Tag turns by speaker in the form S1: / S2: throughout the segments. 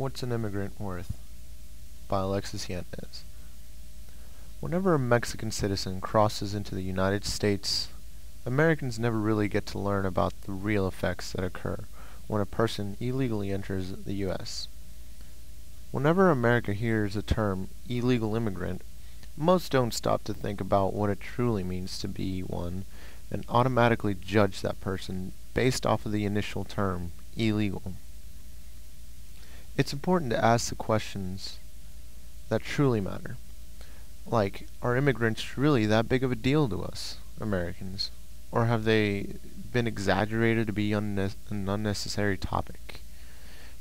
S1: What's an Immigrant Worth? By Alexis Yanez. Whenever a Mexican citizen crosses into the United States, Americans never really get to learn about the real effects that occur when a person illegally enters the U.S. Whenever America hears the term illegal immigrant, most don't stop to think about what it truly means to be one and automatically judge that person based off of the initial term, illegal. It's important to ask the questions that truly matter. Like, are immigrants really that big of a deal to us, Americans? Or have they been exaggerated to be an unnecessary topic?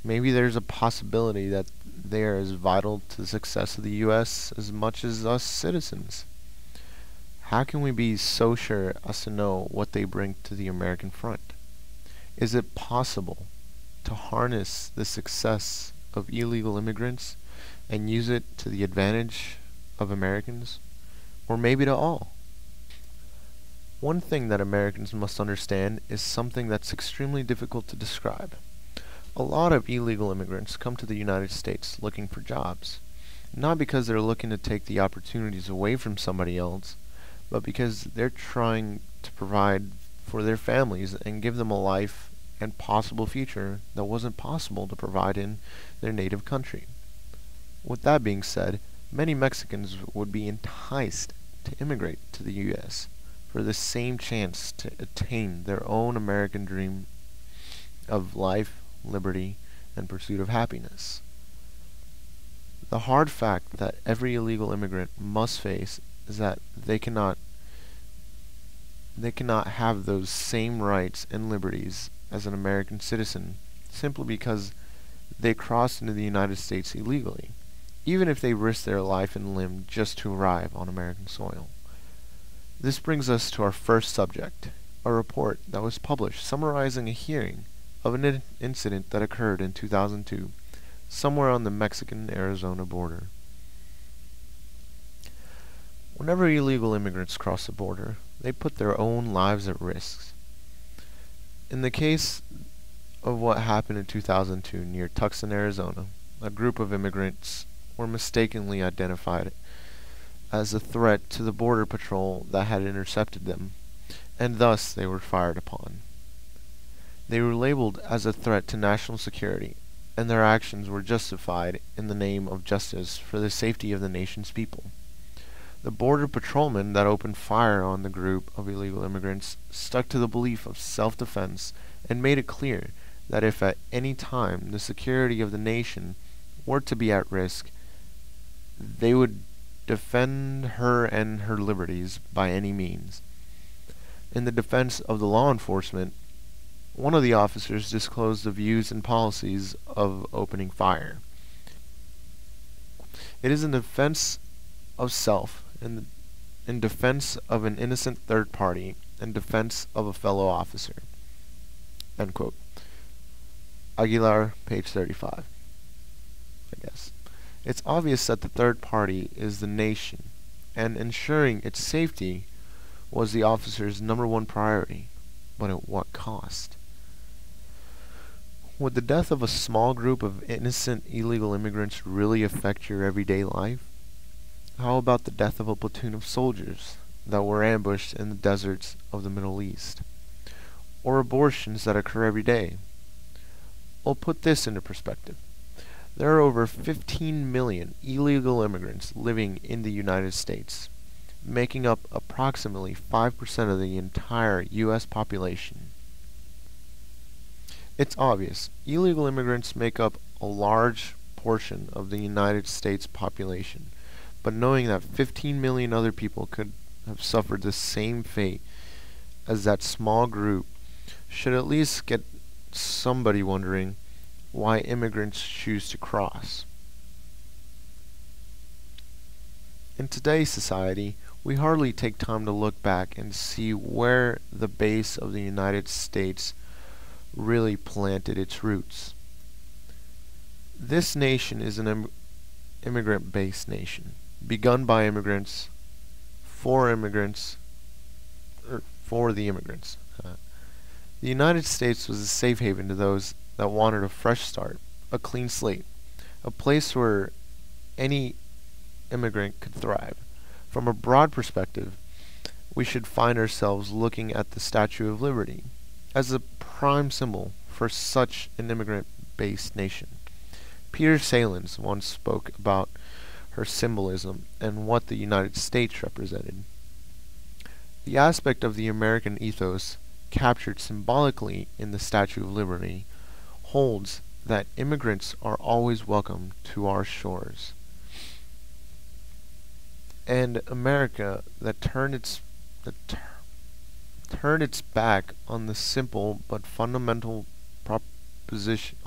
S1: Maybe there's a possibility that they are as vital to the success of the U.S. as much as us citizens. How can we be so sure as to know what they bring to the American front? Is it possible to harness the success of illegal immigrants and use it to the advantage of Americans? Or maybe to all? One thing that Americans must understand is something that's extremely difficult to describe. A lot of illegal immigrants come to the United States looking for jobs, not because they're looking to take the opportunities away from somebody else, but because they're trying to provide for their families and give them a life and possible future that wasn't possible to provide in their native country. With that being said, many Mexicans would be enticed to immigrate to the U.S. for the same chance to attain their own American dream of life, liberty, and pursuit of happiness. The hard fact that every illegal immigrant must face is that they cannot have those same rights and liberties as an American citizen simply because they crossed into the United States illegally, even if they risk their life and limb just to arrive on American soil. This brings us to our first subject, a report that was published summarizing a hearing of an incident that occurred in 2002, somewhere on the Mexican-Arizona border. Whenever illegal immigrants cross the border, they put their own lives at risk. In the case of what happened in 2002 near Tucson, Arizona, a group of immigrants were mistakenly identified as a threat to the border patrol that had intercepted them, and thus they were fired upon. They were labeled as a threat to national security, and their actions were justified in the name of justice for the safety of the nation's people. The border patrolmen that opened fire on the group of illegal immigrants stuck to the belief of self-defense and made it clear that if at any time the security of the nation were to be at risk, they would defend her and her liberties by any means. In the defense of the law enforcement, one of the officers disclosed the views and policies of opening fire. It is in defense of self, in defense of an innocent third party, in defense of a fellow officer. End quote. Aguilar, page 35. I guess. It's obvious that the third party is the nation, and ensuring its safety was the officer's #1 priority. But at what cost? Would the death of a small group of innocent illegal immigrants really affect your everyday life? How about the death of a platoon of soldiers that were ambushed in the deserts of the Middle East? Or abortions that occur every day? Well, put this into perspective. There are over 15 million illegal immigrants living in the United States, making up approximately 5% of the entire U.S. population. It's obvious, illegal immigrants make up a large portion of the United States population, but knowing that 15 million other people could have suffered the same fate as that small group should at least get somebody wondering why immigrants choose to cross. In today's society, we hardly take time to look back and see where the base of the United States really planted its roots. This nation is an immigrant-based nation, begun by immigrants, for immigrants, or for the immigrants. The United States was a safe haven to those that wanted a fresh start, a clean slate, a place where any immigrant could thrive. From a broad perspective, we should find ourselves looking at the Statue of Liberty as a prime symbol for such an immigrant-based nation. Peter Salins once spoke about her symbolism and what the United States represented. The aspect of the American ethos captured symbolically in the Statue of Liberty holds that immigrants are always welcome to our shores. And America that turned its back on the simple but fundamental proposition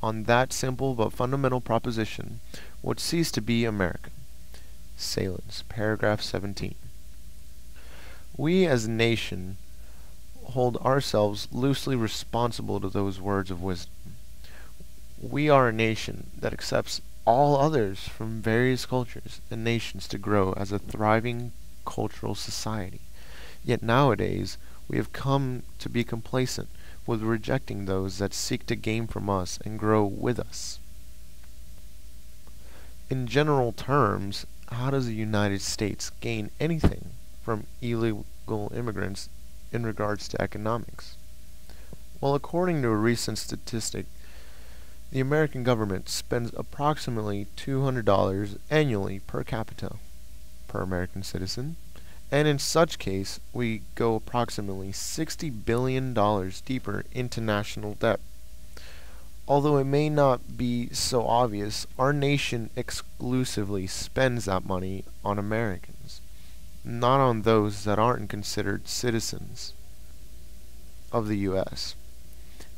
S1: on that simple but fundamental proposition would cease to be America. Salins, paragraph 17. We as a nation hold ourselves loosely responsible to those words of wisdom. We are a nation that accepts all others from various cultures and nations to grow as a thriving cultural society. Yet nowadays we have come to be complacent with rejecting those that seek to gain from us and grow with us. In general terms, how does the United States gain anything from illegal immigrants in regards to economics? Well, according to a recent statistic, the American government spends approximately $200 annually per capita per American citizen, and in such case, we go approximately $60 billion deeper into national debt. Although it may not be so obvious, our nation exclusively spends that money on Americans, not on those that aren't considered citizens of the U.S.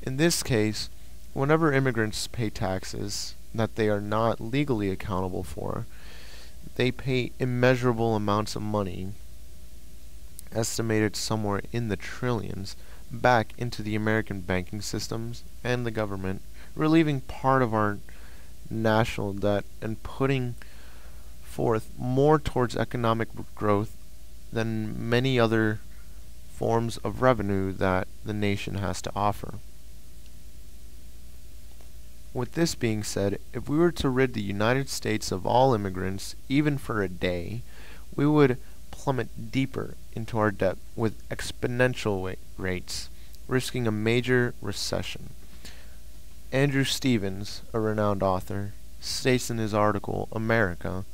S1: In this case, whenever immigrants pay taxes that they are not legally accountable for, they pay immeasurable amounts of money, estimated somewhere in the trillions, back into the American banking systems and the government, relieving part of our national debt and putting forth more towards economic growth than many other forms of revenue that the nation has to offer. With this being said, if we were to rid the United States of all immigrants, even for a day, we would plummet deeper into our debt with exponential rates, risking a major recession. Andrew Stevens, a renowned author, states in his article, America,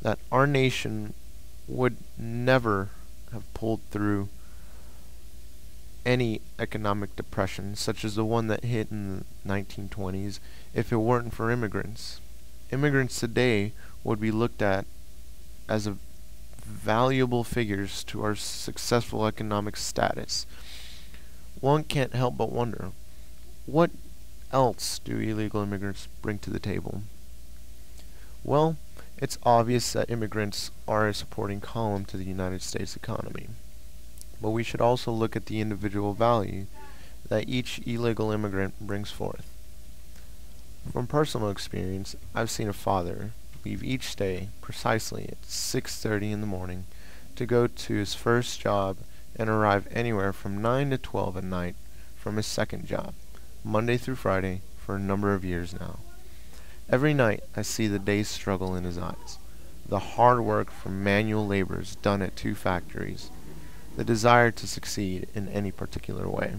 S1: that our nation would never have pulled through any economic depression, such as the one that hit in the 1920s, if it weren't for immigrants. Immigrants today would be looked at as valuable figures to our successful economic status. One can't help but wonder, what else do illegal immigrants bring to the table? Well, it's obvious that immigrants are a supporting column to the United States economy. But we should also look at the individual value that each illegal immigrant brings forth. From personal experience, I've seen a father leave each day precisely at 6:30 in the morning to go to his first job and arrive anywhere from 9 to 12 at night from his second job, Monday through Friday, for a number of years now. Every night I see the day's struggle in his eyes, the hard work from manual labors done at 2 factories, the desire to succeed in any particular way.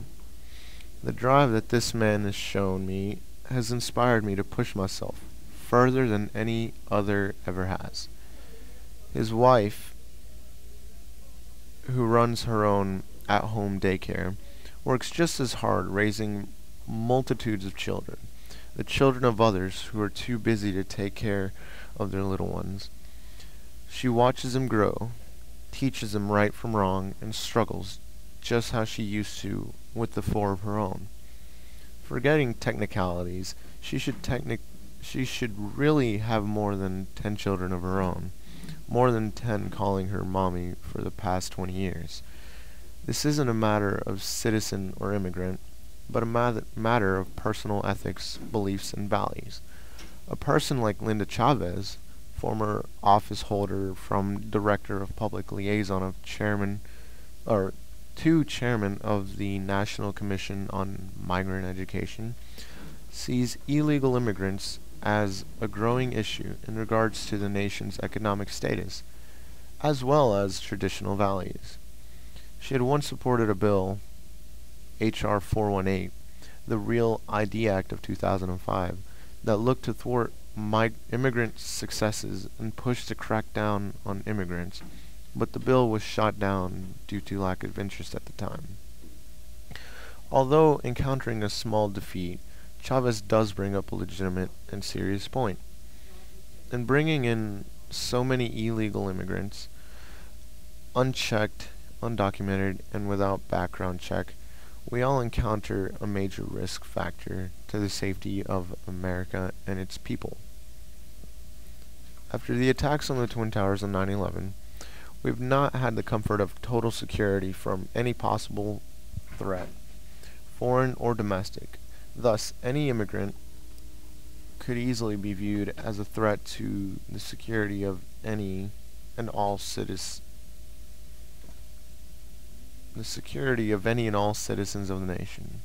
S1: The drive that this man has shown me has inspired me to push myself further than any other ever has. His wife, who runs her own at-home daycare, works just as hard raising multitudes of children, the children of others who are too busy to take care of their little ones. She watches them grow, teaches them right from wrong, and struggles just how she used to with the 4 of her own. Forgetting technicalities, she should really have more than 10 children of her own, more than 10 calling her mommy for the past 20 years. This isn't a matter of citizen or immigrant, but a matter of personal ethics, beliefs, and values. A person like Linda Chavez, former office holder from Director of Public Liaison of Chairman of the National Commission on Migrant Education, sees illegal immigrants as a growing issue in regards to the nation's economic status, as well as traditional values. She had once supported a bill, H.R. 418, the Real ID Act of 2005, that looked to thwart immigrant successes and pushed to crack down on immigrants, but the bill was shot down due to lack of interest at the time. Although encountering a small defeat, Chavez does bring up a legitimate and serious point. In bringing in so many illegal immigrants, unchecked, undocumented, and without background check, we all encounter a major risk factor to the safety of America and its people. After the attacks on the Twin Towers on 9/11, we've not had the comfort of total security from any possible threat, foreign or domestic. Thus, any immigrant could easily be viewed as a threat to the security of any and all citizens of the nation.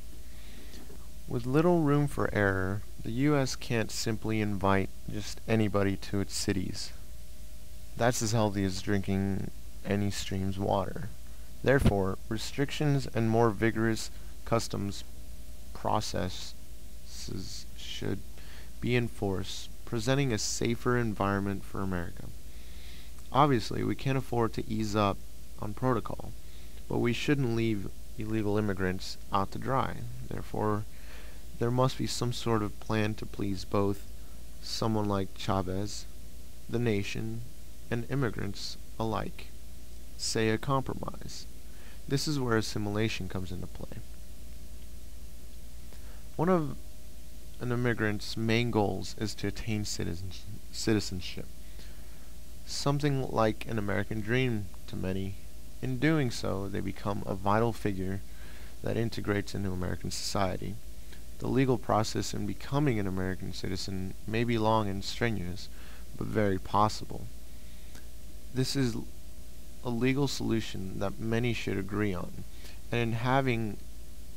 S1: With little room for error, the U.S. can't simply invite just anybody to its cities. That's as healthy as drinking any stream's water. Therefore, restrictions and more vigorous customs processes should be enforced, presenting a safer environment for America. Obviously, we can't afford to ease up on protocol, but we shouldn't leave illegal immigrants out to dry. Therefore, there must be some sort of plan to please both someone like Chavez, the nation, and immigrants alike. Say a compromise. This is where assimilation comes into play. One of an immigrant's main goals is to attain citizenship, something like an American dream to many. In doing so, they become a vital figure that integrates into American society. The legal process in becoming an American citizen may be long and strenuous, but very possible. This is a legal solution that many should agree on, and in having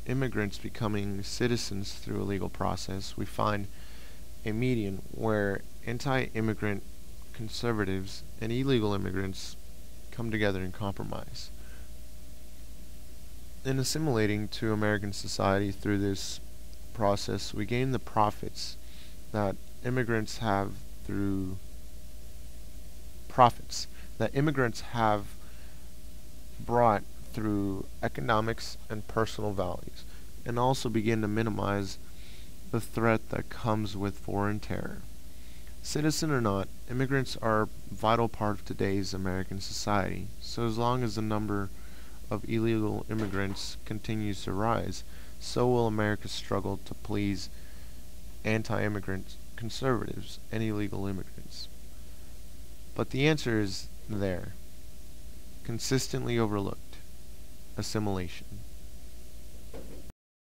S1: immigrants becoming citizens through a legal process, we find a median where anti-immigrant conservatives and illegal immigrants come together and compromise. In assimilating to American society through this process, we gain the profits that immigrants have brought through economics and personal values, and also begin to minimize the threat that comes with foreign terror. Citizen or not, immigrants are a vital part of today's American society, so as long as the number of illegal immigrants continues to rise, so will America struggle to please anti-immigrant conservatives and illegal immigrants. But the answer is there, consistently overlooked: assimilation.